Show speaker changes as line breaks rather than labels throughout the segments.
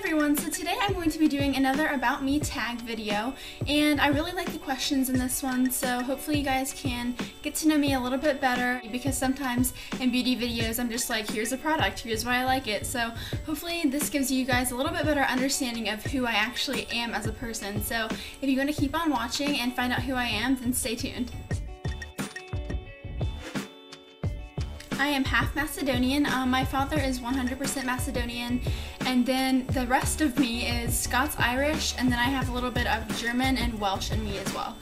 everyone, so today I'm going to be doing another About Me tag video, and I really like the questions in this one, so hopefully you guys can get to know me a little bit better, because sometimes in beauty videos I'm just like, here's a product, here's why I like it, so hopefully this gives you guys a little bit better understanding of who I actually am as a person. So if you want to keep on watching and find out who I am, then stay tuned. I am half Macedonian. My father is 100% Macedonian, and then the rest of me is Scots-Irish, and then I have a little bit of German and Welsh in me as well.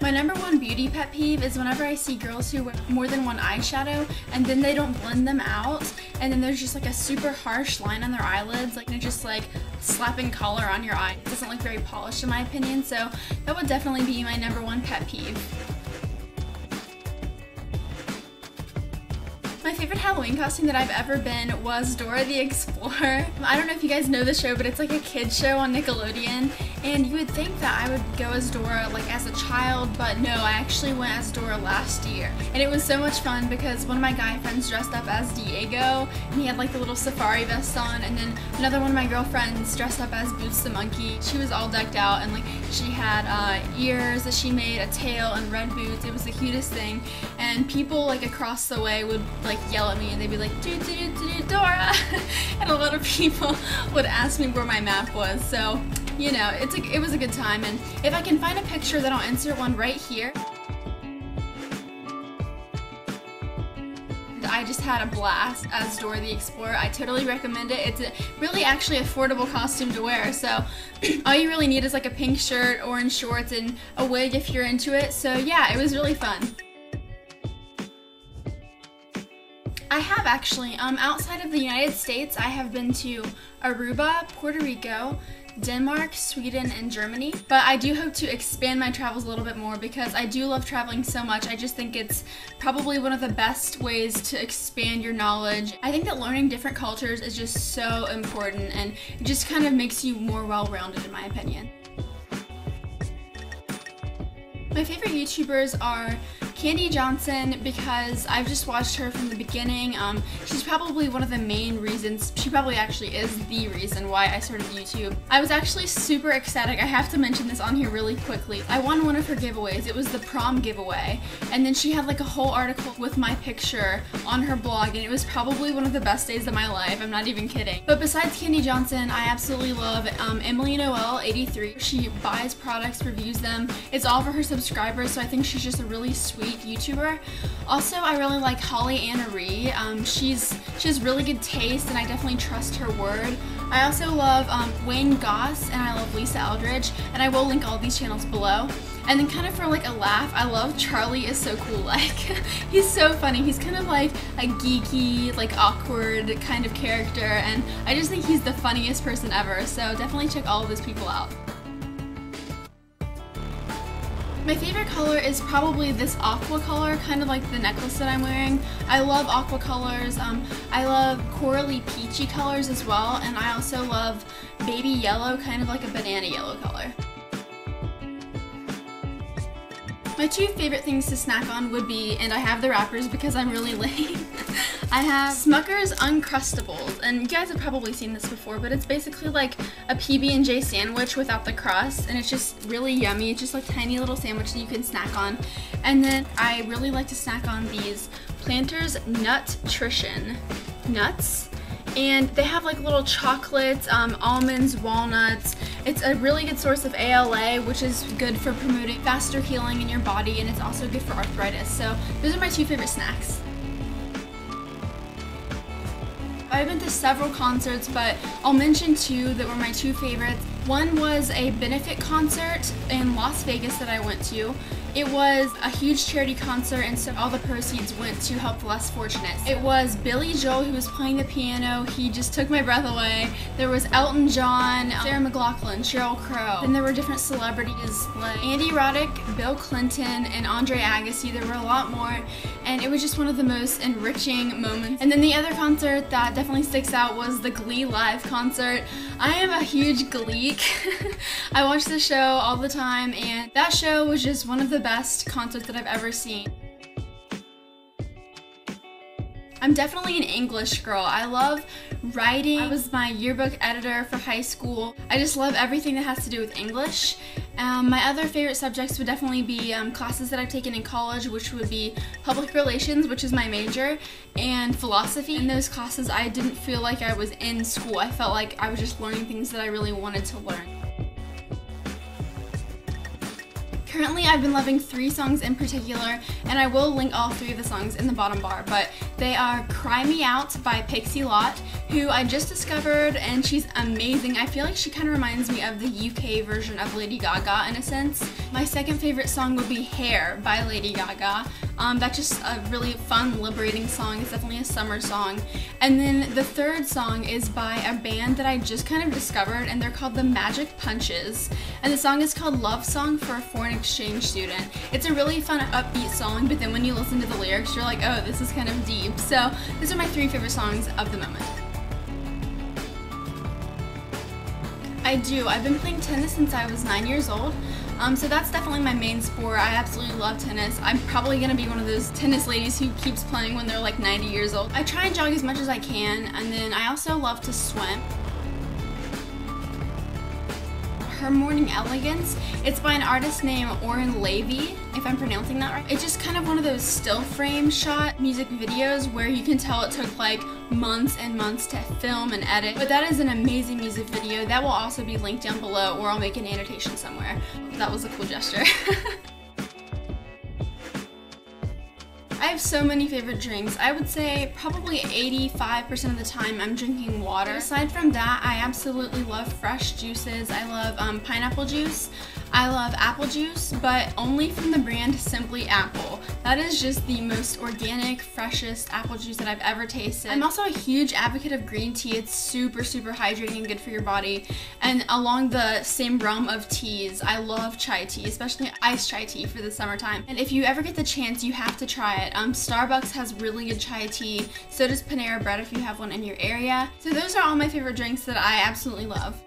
My number one beauty pet peeve is whenever I see girls who wear more than one eyeshadow and then they don't blend them out, and then there's just like a super harsh line on their eyelids, like they're just like slapping color on your eye. It doesn't look very polished in my opinion, so that would definitely be my number one pet peeve. My favorite Halloween costume that I've ever been was Dora the Explorer. I don't know if you guys know the show, but it's like a kids show on Nickelodeon, and you would think that I would go as Dora like as a child, but no, I actually went as Dora last year. And it was so much fun because one of my guy friends dressed up as Diego, and he had like the little safari vest on, and then another one of my girlfriends dressed up as Boots the monkey. She was all decked out, and like she had ears that she made, a tail, and red boots. It was the cutest thing, and people like across the way would like yell at me and they'd be like, Dora, and a lot of people would ask me where my map was, so you know, it was a good time. And if I can find a picture, then I'll insert one right here. I just had a blast as Dora the Explorer. I totally recommend it. It's a really actually affordable costume to wear, so all you really need is like a pink shirt, orange shorts, and a wig if you're into it. So yeah, it was really fun. I have actually, outside of the United States, I have been to Aruba, Puerto Rico, Denmark, Sweden, and Germany. But I do hope to expand my travels a little bit more because I do love traveling so much. I just think it's probably one of the best ways to expand your knowledge. I think that learning different cultures is just so important, and it just kind of makes you more well-rounded in my opinion. My favorite YouTubers are Candy Johnson because I've just watched her from the beginning. She's probably one of the main reasons, she probably actually is the reason why I started YouTube. I was actually super ecstatic, I have to mention this on here really quickly. I won one of her giveaways, it was the prom giveaway, and then she had like a whole article with my picture on her blog, and it was probably one of the best days of my life, I'm not even kidding. But besides Candy Johnson, I absolutely love Emily Noel 83. She buys products, reviews them, it's all for her subscribers, so I think she's just a really sweet YouTuber. Also, I really like Holly Anna Ree. She has really good taste, and I definitely trust her word. I also love Wayne Goss, and I love Lisa Eldridge, and I will link all these channels below. And then kind of for like a laugh, I love Charlie Is So Cool. Like, he's so funny. He's kind of like a geeky, like awkward kind of character, and I just think he's the funniest person ever, so definitely check all of those people out. My favorite color is probably this aqua color, kind of like the necklace that I'm wearing. I love aqua colors. I love corally peachy colors as well, and I also love baby yellow, kind of like a banana yellow color. My two favorite things to snack on would be, and I have the wrappers because I'm really lame, I have Smucker's Uncrustables, and you guys have probably seen this before, but it's basically like a PB&J sandwich without the crust, and it's just really yummy. It's just like tiny little sandwich that you can snack on. And then I really like to snack on these Planters Nutrition nuts. And they have like little chocolates, almonds, walnuts. It's a really good source of ALA, which is good for promoting faster healing in your body, and it's also good for arthritis. So those are my two favorite snacks. I've been to several concerts, but I'll mention two that were my two favorites. One was a benefit concert in Las Vegas that I went to. It was a huge charity concert, and so all the proceeds went to help the less fortunate. It was Billy Joel who was playing the piano. He just took my breath away. There was Elton John, Sarah McLachlan, Sheryl Crow. Then there were different celebrities like Andy Roddick, Bill Clinton, and Andre Agassi. There were a lot more, and it was just one of the most enriching moments. And then the other concert that definitely sticks out was the Glee Live concert. I am a huge Gleek. I watch the show all the time, and that show was just one of the best concerts that I've ever seen. I'm definitely an English girl. I love writing. I was my yearbook editor for high school. I just love everything that has to do with English. My other favorite subjects would definitely be classes that I've taken in college, which would be public relations, which is my major, and philosophy. In those classes, I didn't feel like I was in school. I felt like I was just learning things that I really wanted to learn. Currently, I've been loving 3 songs in particular, and I will link all 3 of the songs in the bottom bar, but they are Cry Me Out by Pixie Lott, who I just discovered, and she's amazing. I feel like she kind of reminds me of the UK version of Lady Gaga in a sense. My second favorite song would be Hair by Lady Gaga. That's just a really fun, liberating song. It's definitely a summer song. And then the third song is by a band that I just kind of discovered, and they're called the Magic Punches. And the song is called Love Song for a Foreign Exchange Student. It's a really fun, upbeat song, but then when you listen to the lyrics, you're like, oh, this is kind of deep. So these are my 3 favorite songs of the moment. I do. I've been playing tennis since I was 9 years old. So that's definitely my main sport. I absolutely love tennis. I'm probably gonna be one of those tennis ladies who keeps playing when they're like 90 years old. I try and jog as much as I can, and then I also love to swim. Her Morning Elegance. It's by an artist named Oren, Lavie, if I'm pronouncing that right. It's just kind of one of those still frame shot music videos where you can tell it took like months and months to film and edit. But that is an amazing music video. That will also be linked down below, or I'll make an annotation somewhere. That was a cool gesture. I have so many favorite drinks. I would say probably 85% of the time I'm drinking water. Aside from that, I absolutely love fresh juices. I love pineapple juice. I love apple juice, but only from the brand Simply Apple. That is just the most organic, freshest apple juice that I've ever tasted. I'm also a huge advocate of green tea. It's super, super hydrating and good for your body. And along the same realm of teas, I love chai tea, especially iced chai tea for the summertime. And if you ever get the chance, you have to try it. Starbucks has really good chai tea. So does Panera Bread if you have one in your area. So those are all my favorite drinks that I absolutely love.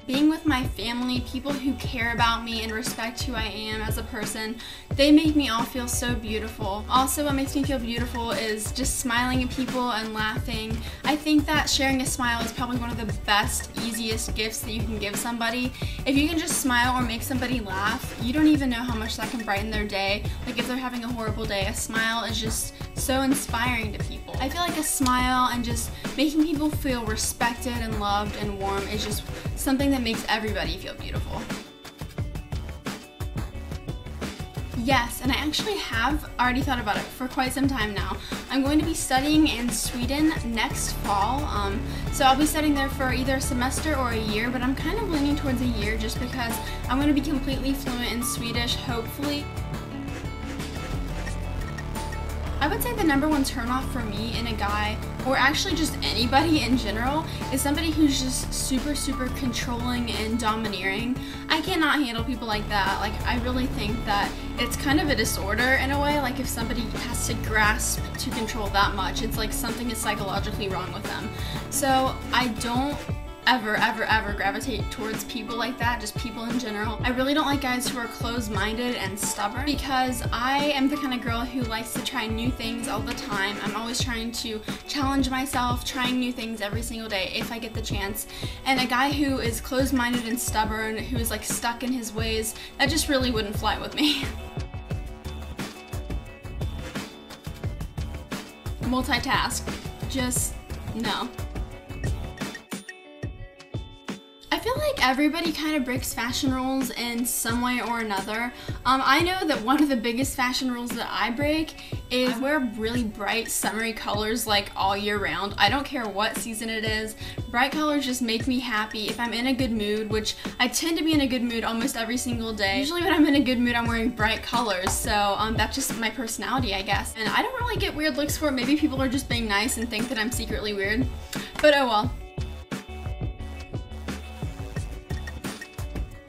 Being with my family, people who care about me and respect who I am as a person, they make me all feel so beautiful. Also, what makes me feel beautiful is just smiling at people and laughing. I think that sharing a smile is probably one of the best, easiest gifts that you can give somebody. If you can just smile or make somebody laugh, you don't even know how much that can brighten their day. Like if they're having a horrible day, a smile is just so inspiring to people. I feel like a smile and just making people feel respected and loved and warm is just something that makes everybody feel beautiful. Yes, and I actually have already thought about it for quite some time now. I'm going to be studying in Sweden next fall, so I'll be studying there for either a semester or a year, but I'm kind of leaning towards a year just because I'm going to be completely fluent in Swedish, hopefully. I would say the #1 turnoff for me in a guy, or actually just anybody in general, is somebody who's just super, super controlling and domineering. I cannot handle people like that. Like, I really think that it's kind of a disorder in a way. Like, if somebody has to grasp to control that much, it's like something is psychologically wrong with them. So I don't ever gravitate towards people like that, just people in general. I really don't like guys who are closed-minded and stubborn, because I am the kind of girl who likes to try new things all the time. I'm always trying to challenge myself, trying new things every single day if I get the chance. And a guy who is closed-minded and stubborn, who is like stuck in his ways, that just really wouldn't fly with me. Multitask. Just no. I feel like everybody kind of breaks fashion rules in some way or another. I know that one of the biggest fashion rules that I break is I wear really bright summery colors like all year round. I don't care what season it is. Bright colors just make me happy if I'm in a good mood, which I tend to be in a good mood almost every single day. Usually when I'm in a good mood, I'm wearing bright colors, so that's just my personality, I guess. And I don't really get weird looks for it. Maybe people are just being nice and think that I'm secretly weird, but oh well.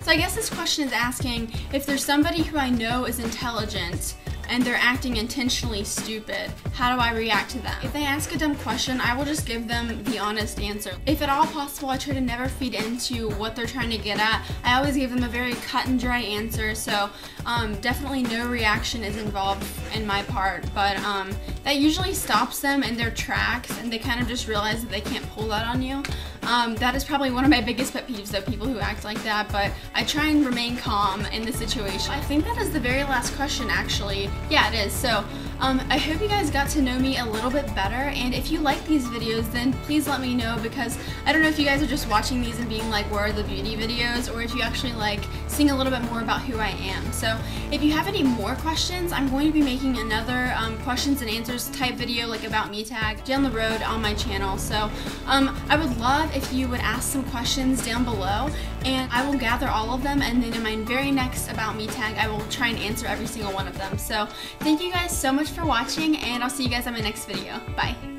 So I guess this question is asking if there's somebody who I know is intelligent and they're acting intentionally stupid. How do I react to them? If they ask a dumb question, I will just give them the honest answer. If at all possible, I try to never feed into what they're trying to get at. I always give them a very cut and dry answer, so definitely no reaction is involved in my part, but that usually stops them in their tracks, and they kind of just realize that they can't pull that on you. That is probably one of my biggest pet peeves, though, people who act like that, but I try and remain calm in the situation. I think that is the very last question, actually. Yeah, it is. So I hope you guys got to know me a little bit better, and if you like these videos, then please let me know, because I don't know if you guys are just watching these and being like, where are the beauty videos, or if you actually like seeing a little bit more about who I am. So if you have any more questions, I'm going to be making another questions and answers type video, like about me tag, down the road on my channel. So I would love if you would ask some questions down below, and I will gather all of them, and then in my very next about me tag, I will try and answer every single one of them. So thank you guys so much for watching, and I'll see you guys on my next video. Bye.